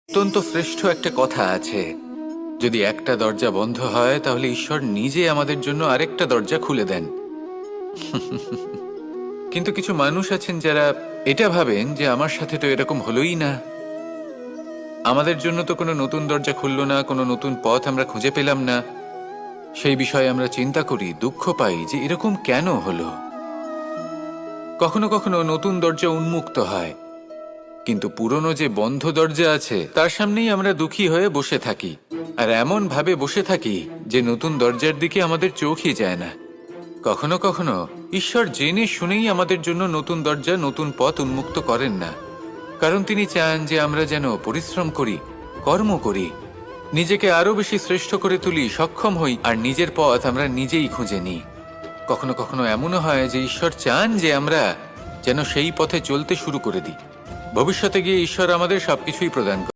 অত্যন্ত শ্রেষ্ঠ একটা কথা আছে, যদি একটা দরজা বন্ধ হয় তাহলে ঈশ্বর নিজে আমাদের জন্য আরেকটা দরজা খুলে দেন। কিন্তু কিছু মানুষ আছেন যারা এটা ভাবেন যে আমার সাথে তো এরকম হলোই না, আমাদের জন্য তো কোনো নতুন দরজা খুললো না, কোনো নতুন পথ আমরা খুঁজে পেলাম না। সেই বিষয়ে আমরা চিন্তা করি, দুঃখ পাই যে এরকম কেন হলো। কখনো কখনো নতুন দরজা উন্মুক্ত হয়, কিন্তু পুরনো যে বন্ধ দরজা আছে তার সামনেই আমরা দুঃখী হয়ে বসে থাকি, আর এমন ভাবে বসে থাকি যে নতুন দরজার দিকে আমাদের চোখই যায় না। কখনো কখনো ঈশ্বর জেনে শুনেই আমাদের জন্য নতুন দরজা, নতুন পথ উন্মুক্ত করেন না, কারণ তিনি চান যে আমরা যেন পরিশ্রম করি, কর্ম করি, নিজেকে আরো বেশি শ্রেষ্ঠ করে তুলি, সক্ষম হই, আর নিজের পথ আমরা নিজেই খুঁজে নিই। কখনো কখনো এমনও হয় যে ঈশ্বর চান যে আমরা যেন সেই পথে চলতে শুরু করে দিই। ভবিষ্যতে গিয়ে ঈশ্বর আমাদের সবকিছুই প্রদান করেন।